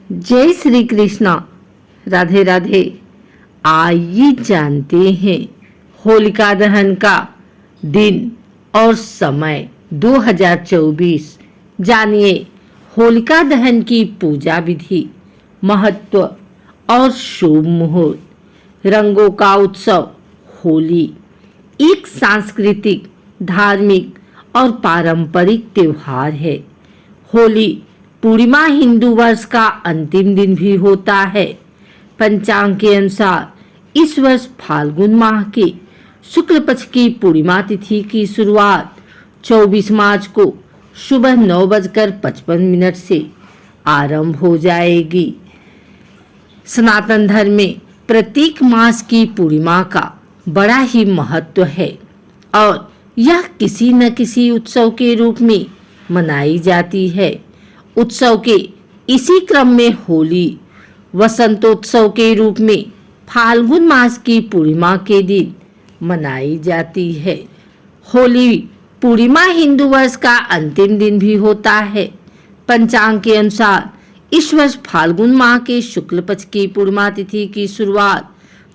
जय श्री कृष्णा। राधे राधे। आइए जानते हैं होलिका दहन का दिन और समय 2024। जानिए होलिका दहन की पूजा विधि, महत्व और शुभ मुहूर्त। रंगों का उत्सव होली एक सांस्कृतिक, धार्मिक और पारंपरिक त्योहार है। होली पूर्णिमा हिंदू वर्ष का अंतिम दिन भी होता है। पंचांग के अनुसार इस वर्ष फाल्गुन माह के शुक्ल पक्ष की पूर्णिमा तिथि की शुरुआत 24 मार्च को सुबह 9:55 से आरंभ हो जाएगी। सनातन धर्म में प्रत्येक मास की पूर्णिमा का बड़ा ही महत्व है और यह किसी न किसी उत्सव के रूप में मनाई जाती है। उत्सव के इसी क्रम में होली वसंतोत्सव के रूप में फाल्गुन मास की पूर्णिमा के दिन मनाई जाती है। होली पूर्णिमा हिंदू वर्ष का अंतिम दिन भी होता है। पंचांग के अनुसार इस वर्ष फाल्गुन माह के शुक्ल पक्ष की पूर्णिमा तिथि की शुरुआत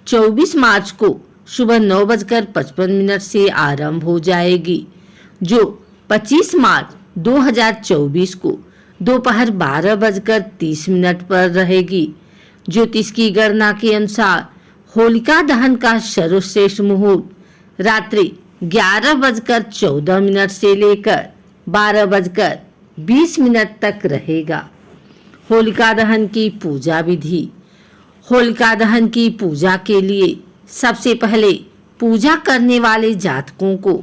24 मार्च को सुबह 9:55 से आरंभ हो जाएगी, जो 25 मार्च 2024 को दोपहर 12:30 पर रहेगी। ज्योतिष की गणना के अनुसार होलिका दहन का सर्वश्रेष्ठ मुहूर्त रात्रि 11:14 से लेकर 12:20 तक रहेगा। होलिका दहन की पूजा विधि। होलिका दहन की पूजा के लिए सबसे पहले पूजा करने वाले जातकों को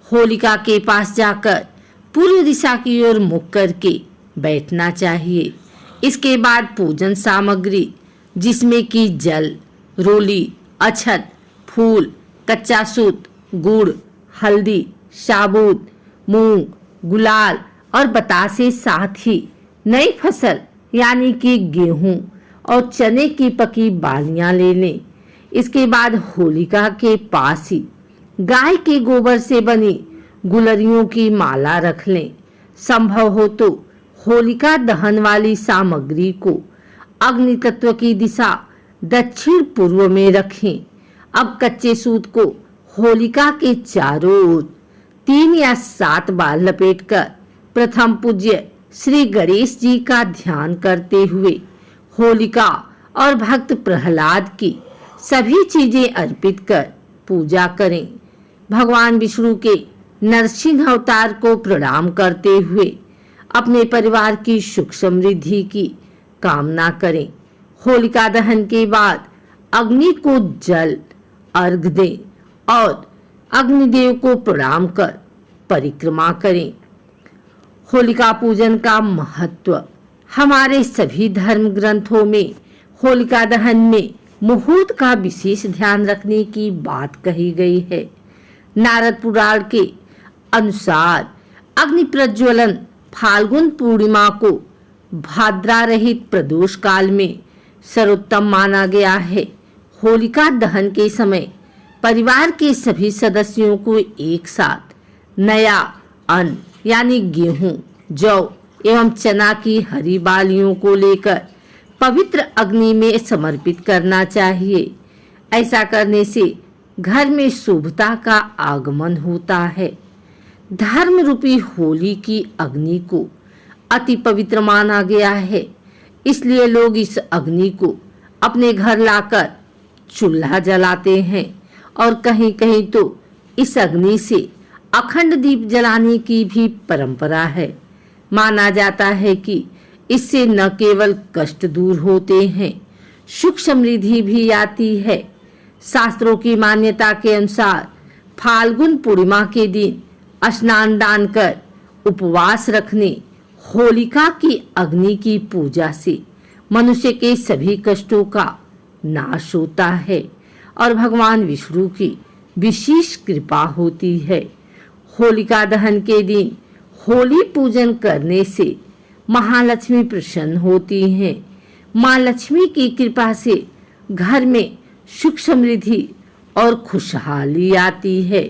होलिका के पास जाकर पूर्व दिशा की ओर मुख करके बैठना चाहिए। इसके बाद पूजन सामग्री जिसमें कि जल, रोली, अक्षत, फूल, कच्चा सूत, गुड़, हल्दी, साबुत, मूंग, गुलाल और बतासे, साथ ही नई फसल यानी कि गेहूं और चने की पकी बालियां ले लें। इसके बाद होलिका के पास ही गाय के गोबर से बनी गुलरियों की माला रख लें। संभव हो तो होलिका दहन वाली सामग्री को अग्नि तत्व की दिशा दक्षिण पूर्व में रखें। अब कच्चे सूत को होलिका के चारों ओर 3 या 7 बार लपेटकर प्रथम पूज्य श्री गणेश जी का ध्यान करते हुए होलिका और भक्त प्रहलाद की सभी चीजें अर्पित कर पूजा करें। भगवान विष्णु के नरसिंह अवतार को प्रणाम करते हुए अपने परिवार की सुख समृद्धि की कामना करें। होलिका दहन के बाद अग्नि को जल अर्घ दें और अग्निदेव को प्रणाम कर परिक्रमा करें। होलिका पूजन का महत्व। हमारे सभी धर्म ग्रंथों में होलिका दहन में मुहूर्त का विशेष ध्यान रखने की बात कही गई है। नारद पुराण के अनुसार अग्नि प्रज्वलन फाल्गुन पूर्णिमा को भाद्रा रहित प्रदोष काल में सर्वोत्तम माना गया है। होलिका दहन के समय परिवार के सभी सदस्यों को एक साथ नया अन्न यानी गेहूं, जौ एवं चना की हरी बालियों को लेकर पवित्र अग्नि में समर्पित करना चाहिए। ऐसा करने से घर में शुभता का आगमन होता है। धर्म रूपी होली की अग्नि को अति पवित्र माना गया है, इसलिए लोग इस अग्नि को अपने घर लाकर चूल्हा जलाते हैं और कहीं कहीं तो इस अग्नि से अखंड दीप जलाने की भी परंपरा है। माना जाता है कि इससे न केवल कष्ट दूर होते हैं, सुख समृद्धि भी आती है। शास्त्रों की मान्यता के अनुसार फाल्गुन पूर्णिमा के दिन स्नान दान कर उपवास रखने, होलिका की अग्नि की पूजा से मनुष्य के सभी कष्टों का नाश होता है और भगवान विष्णु की विशेष कृपा होती है। होलिका दहन के दिन होली पूजन करने से महालक्ष्मी प्रसन्न होती हैं। माँ लक्ष्मी की कृपा से घर में सुख समृद्धि और खुशहाली आती है।